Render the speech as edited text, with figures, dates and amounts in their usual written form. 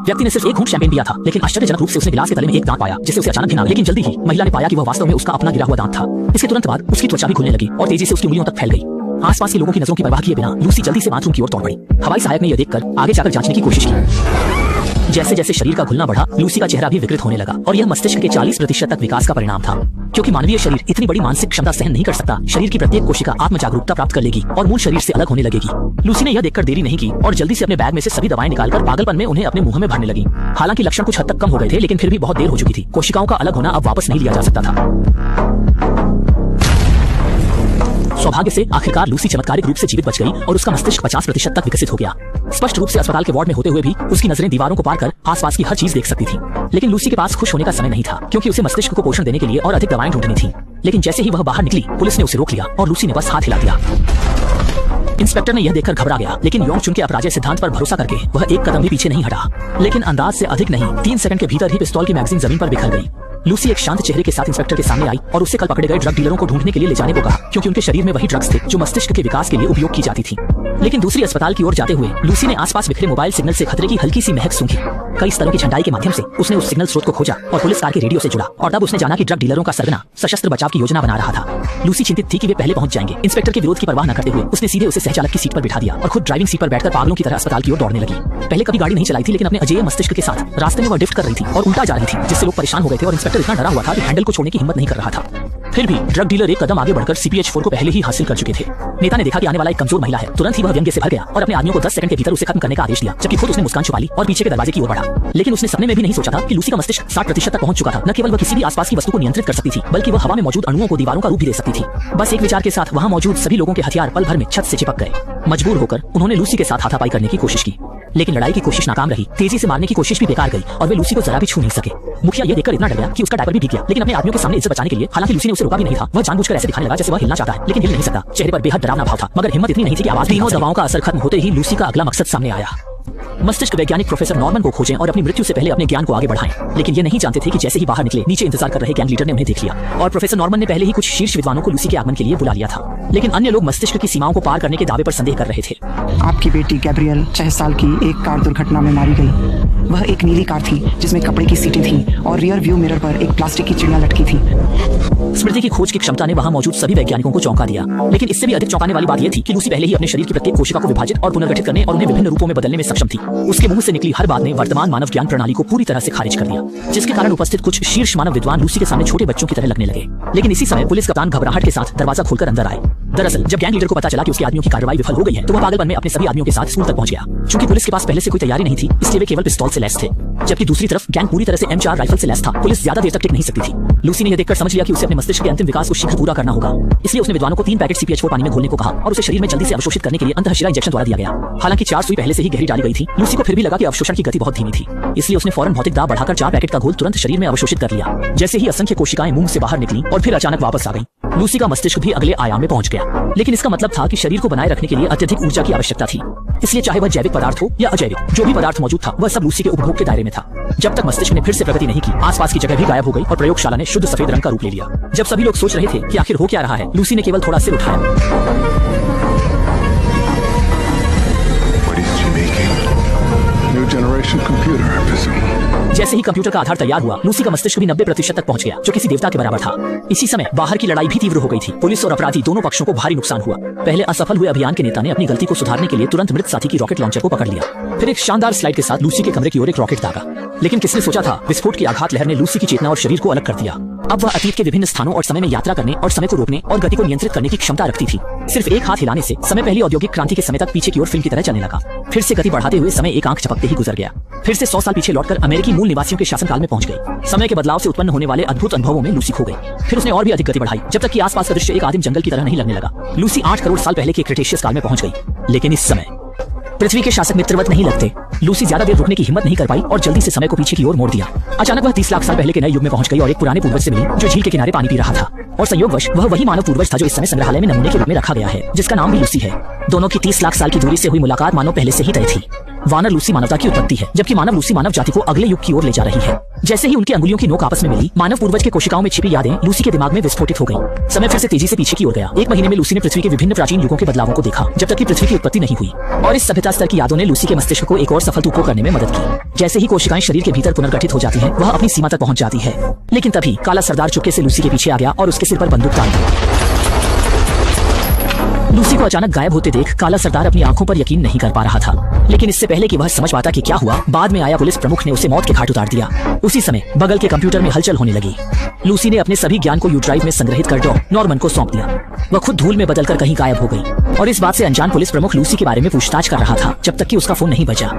व्यक्ति ने सिर्फ एक घूंट शैंपेन पिया था, लेकिन आश्चर्यजनक रूप से उसने गिलास के तले में एक दांत पाया, जिससे उसे अचानक घिन आ गई। लेकिन जल्दी ही महिला ने पाया कि वह वास्तव में उसका अपना गिरा हुआ दांत था। इसके तुरंत बाद उसकी त्वचा भी खुलने लगी और तेजी से उसकी उंगलियों तक फैल गई। आसपास के लोगों की नजरों की परवाह किए बिना लूसी जल्दी से बाथरूम की ओर दौड़ पड़ी। हवाई सहायक ने यह देखकर आगे जाकर जांचने की कोशिश की। जैसे जैसे शरीर का घुलना बढ़ा, लूसी का चेहरा भी विकृत होने लगा और यह मस्तिष्क के 40% तक विकास का परिणाम था। क्योंकि मानवीय शरीर इतनी बड़ी मानसिक क्षमता सहन नहीं कर सकता, शरीर की प्रत्येक कोशिका आत्म जागरूकता प्राप्त कर लेगी और मूल शरीर से अलग होने लगेगी। लूसी ने यह देखकर देरी नहीं की और जल्दी से अपने बैग में से सभी दवाएं निकालकर पागलपन में उन्हें अपने मुंह में भरने लगी। हालांकि लक्षण कुछ हद तक कम हो गए थे, लेकिन फिर भी बहुत देर हो चुकी थी। कोशिकाओं का अलग होना अब वापस नहीं लिया जा सकता था। सौभाग्य से आखिरकार लूसी चमत्कारिक रूप से जीवित बच गई और उसका मस्तिष्क 50% तक विकसित हो गया। स्पष्ट रूप से अस्पताल के वार्ड में होते हुए भी उसकी नजरें दीवारों को पार कर आसपास की हर चीज देख सकती थी। लेकिन लूसी के पास खुश होने का समय नहीं था, क्योंकि उसे मस्तिष्क को पोषण देने के लिए और अधिक दवाएं ढूंढनी थी। लेकिन जैसे ही वह बाहर निकली, पुलिस ने उसे रोक लिया और लूसी ने बस हाथ हिला दिया। इंस्पेक्टर ने यह देखकर घबरा गया, लेकिन योंगचुन के अपराजय सिद्धांत पर भरोसा करके वह एक कदम भी पीछे नहीं हटा। लेकिन अंदाज से अधिक नहीं, 3 सेकंड के भीतर ही पिस्तौल की मैगजीन जमीन पर बिखर गई। लूसी एक शांत चेहरे के साथ इंस्पेक्टर के सामने आई और उससे कल पकड़े गए ड्रग डीलरों को ढूंढने के लिए ले जाने को कहा, क्योंकि उनके शरीर में वही ड्रग्स थे जो मस्तिष्क के विकास के लिए उपयोग की जाती थी। लेकिन दूसरी अस्पताल की ओर जाते हुए लूसी ने आसपास बिखरे मोबाइल सिग्नल से खतरे की हल्की सी महक सूंघी। कई स्तरों की छंटाई के माध्यम से उसने उस सिग्नल स्रोत को खोजा और पुलिस कार के रेडियो से जुड़ा, और तब उसने जाना कि ड्रग डीलरों का सरगना सशस्त्र बचाव की योजना बना रहा था। लूसी चिंतित थी कि वे पहले पहुंच जाएंगे। इंस्पेक्टर के विरोध की परवाह न करते हुए उसने सीधे उसे सहचालक की सीट पर बिठा दिया और खुद ड्राइविंग सीट पर बैठकर पागलों की तरह अस्पताल की ओर दौड़ने लगी। पहले कभी गाड़ी नहीं चलाई थी, लेकिन अपने अजेय मस्तिष्क के साथ रास्ते में वह ड्रिफ्ट कर रही थी और उल्टा जा रही थी, जिससे लोग परेशान हो गए थे और इंस्पेक्टर इतना डरा हुआ था कि हैंडल को छोड़ने की हिम्मत नहीं कर रहा था। फिर भी ड्रग डीलर एक कदम आगे बढ़कर CPH-4 को पहले ही हासिल कर चुके थे। नेता ने देखा कि आने वाला एक कमजोर महिला है। तुरंत ही वह व्यंग्य से भर गया और अपने आदमियों को 10 सेकंड के भीतर उसे खत्म करने का आदेश दिया, जबकि खुद उसने मुस्कान छुपा ली और पीछे के दरवाजे की ओर बढ़ा। लेकिन उसने सपने में भी नहीं सोचा था कि लूसी का मस्तिष्क 60% तक पहुंच चुका था। न केवल वह किसी भी आसपास की वस्तु को नियंत्रित कर सकती थी, बल्कि वह हवा में मौजूद अणुओं को दीवारों का रूप भी दे सकती थी। बस एक विचार के साथ वहां मौजूद सभी लोगों के हथियार पल भर में छत से चिपक गए। मजबूर होकर उन्होंने लूसी के साथ हाथापाई करने की कोशिश की, लेकिन लड़ाई की कोशिश नाकाम रही। तेजी से मारने की कोशिश भी बेकार गई और वे लूसी को जरा भी छू नहीं सके। मुखिया यह देखकर इतना डर गया कि उसका डायपर भी भीग गया, लेकिन अपने आदमियों के सामने इज्जत बचाने के लिए, हालांकि लूसी ने उसे रोका भी नहीं था, वह जानबूझकर ऐसे दिखाने लगा जैसे वह हिलना चाहता है लेकिन हिल नहीं सकता। चेहरे पर बेहद डरावना भाव था, मगर हिम्मत इतनी नहीं थी कि आवाज भी। दवाओं का असर खत्म होते ही लूसी का अगला मकसद सामने आया। मस्तिष्क वैज्ञानिक प्रोफेसर नॉर्मन को खोजें और अपनी मृत्यु से पहले अपने ज्ञान को आगे बढ़ाएं। लेकिन ये नहीं जानते थे कि जैसे ही बाहर निकले, नीचे इंतजार कर रहे गैंग लीडर ने उन्हें देख लिया और प्रोफेसर नॉर्मन ने पहले ही कुछ शीर्ष विद्वानों को लूसी के आगमन के लिए बुला लिया था। लेकिन अन्य लोग मस्तिष्क की सीमाओं को पार करने के दावे पर संदेह कर रहे थे। आपकी बेटी गैब्रियल 6 साल की एक कार दुर्घटना में मारी गई। वह एक नीली कार थी जिसमें कपड़े की सीटें थीं और रियर व्यू मिरर पर एक प्लास्टिक की चिड़िया लटकी थी। स्मृति की खोज की क्षमता ने वहां मौजूद सभी वैज्ञानिकों को चौंका दिया। लेकिन इससे भी अधिक चौंकाने वाली बात यह थी कि लूसी पहले ही अपने शरीर की प्रत्येक कोशिका को विभाजित और पुनर्गठित करने और उन्हें विभिन्न रूपों में बदलने में सक्षम थी। उसके मुंह से निकली हर बात ने वर्तमान मानव ज्ञान प्रणाली को पूरी तरह से खारिज कर दिया, जिसके कारण उपस्थित कुछ शीर्ष मानव विद्वान लूसी के सामने छोटे बच्चों की तरह लगने लगे। लेकिन इसी समय पुलिस कप्तान घबराहट के साथ दरवाजा खोलकर अंदर आए। दरअसल जब गैंग लीडर को पता चला कि उसके आदमियों की कार्रवाई विफल हो गई है, तो वह पागलपन में अपने सभी आदमियों के साथ स्कूल तक पहुंच गया। चूंकि पुलिस के पास पहले से कोई तैयारी नहीं थी, इसलिए वे केवल पिस्तौल से लैस थे, जबकि दूसरी तरफ गैंग पूरी तरह से M4 राइफल से लैस था। पुलिस ज्यादा देर तक टिक नहीं सकती थी। लूसी ने यह देखकर समझ लिया कि उसे अपने मस्तिष्क के अंतिम विकास को शीघ्र पूरा करना होगा। इसलिए उसने विद्वानों को 3 पैकेट CPH-4 पानी में घोलने को कहा और उसे शरीर में जल्दी से अवशोषित करने के लिए अंतःशिरा इंजेक्शन द्वारा दिया गया। हालांकि 4 सुई पहले से ही गहरी डाली गई थी, लूसी को फिर भी लगा कि अवशोषण की गति बहुत धीमी थी। इसलिए उसने फौरन भौतिक दाब बढ़ाकर 4 पैकेट का घोल तुरंत शरीर में अवशोषित कर लिया। जैसे ही असंख्य कोशिकाएं मुंह से बाहर निकली और फिर अचानक वापस आ गईं, लूसी का मस्तिष्क भी अगले आयाम में पहुंच गया। लेकिन इसका मतलब था कि शरीर को बनाए रखने के लिए अत्यधिक ऊर्जा की आवश्यकता थी। इसलिए चाहे वह जैविक पदार्थ हो या अजैविक, जो भी पदार्थ मौजूद था वह सब लूसी के उपभोग के दायरे में था। जब तक मस्तिष्क ने फिर से प्रगति नहीं की, आसपास की जगह भी गायब हो गई और प्रयोगशाला ने शुद्ध सफेद रंग का रूप ले लिया। जब सभी लोग सोच रहे थे कि आखिर हो क्या रहा है, लूसी ने केवल थोड़ा सिर उठाया। जैसे ही कंप्यूटर का आधार तैयार हुआ, लूसी का मस्तिष्क भी 90% तक पहुंच गया, जो किसी देवता के बराबर था। इसी समय बाहर की लड़ाई भी तीव्र हो गई थी। पुलिस और अपराधी दोनों पक्षों को भारी नुकसान हुआ। पहले असफल हुए अभियान के नेता ने अपनी गलती को सुधारने के लिए तुरंत मृत साथी की रॉकेट लॉन्चर को पकड़ लिया। फिर एक शानदार स्लाइड के साथ लूसी के कमरे की ओर एक रॉकेट दागा। लेकिन किसने सोचा था, विस्फोट की आघात लहर ने लूसी की चेतना और शरीर को अलग कर दिया। अब वह अतीत के विभिन्न स्थानों और समय में यात्रा करने और समय को रोकने और गति को नियंत्रित करने की क्षमता रखती थी। सिर्फ एक हाथ हिलाने से समय पहली औद्योगिक क्रांति के समय तक पीछे की ओर फिल्म की तरह चलने लगा। फिर से गति बढ़ाते हुए समय एक आंख झपकते ही गुजर गया। फिर से 100 साल पीछे लौटकर अमेरिकी मूल निवासियों के शासनकाल में पहुंच गई। समय के बदलाव से उत्पन्न होने वाले अद्भुत अनुभवों में लूसी खो गई। फिर उसने और भी अधिक गति बढ़ाई, जब तक कि आसपास का दृश्य एक आदिम जंगल की तरह नहीं लगने लगा। लूसी 8 करोड़ साल पहले के क्रेटेशियस काल में पहुंच गई। लेकिन इस समय पृथ्वी के शासक मित्रवत नहीं लगते। लूसी ज्यादा देर रुकने की हिम्मत नहीं कर पाई और जल्दी से समय को पीछे की ओर मोड़ दिया। अचानक वह 30 लाख साल पहले के नए युग में पहुंच गई और एक पुराने पूर्वज से मिली जो झील के किनारे पानी पी रहा था। और संयोगवश वह वही मानव पूर्वज था जो इस समय संग्रहालय में नमूने के रूप में रखा गया है, जिसका नाम भी लूसी है। दोनों की 30 लाख साल की दूरी से हुई मुलाकात मानो पहले से ही तय थी। वानर लूसी मानवता की उत्पत्ति है, जबकि मानव लूसी मानव जाति को अगले युग की ओर ले जा रही है। जैसे ही उनकी अंगुलियों की नोक आपस में मिली, मानव पूर्वज के कोशिकाओं में छिपी यादें लूसी के दिमाग में विस्फोटित हो गईं। समय फिर से तेजी से पीछे की ओर गया। 1 महीने में लूसी ने पृथ्वी के विभिन्न प्राचीन युगों के बदलावों को देखा, जब तक कि पृथ्वी की उत्पत्ति नहीं हुई। और इस सभ्यता स्तर की यादों ने लूसी के मस्तिष्क को एक और सफल टूको करने में मदद की। जैसे ही कोशिकाएं शरीर के भीतर पुनर्गठित हो जाती हैं, वह अपनी सीमा तक पहुंच जाती है। लेकिन तभी काला सरदार चुपके से लूसी के पीछे आ गया और उसके सिर पर बंदूक तान दी। लूसी को अचानक गायब होते देख काला सरदार अपनी आंखों पर यकीन नहीं कर पा रहा था। लेकिन इससे पहले कि वह समझ पाता कि क्या हुआ, बाद में आया पुलिस प्रमुख ने उसे मौत के घाट उतार दिया। उसी समय बगल के कंप्यूटर में हलचल होने लगी। लूसी ने अपने सभी ज्ञान को यू ड्राइव में संग्रहित कर डॉ नॉर्मन को सौंप दिया। वह खुद धूल में बदलकर कहीं गायब हो गई और इस बात से अनजान पुलिस प्रमुख लूसी के बारे में पूछताछ कर रहा था, जब तक कि उसका फोन नहीं बजा।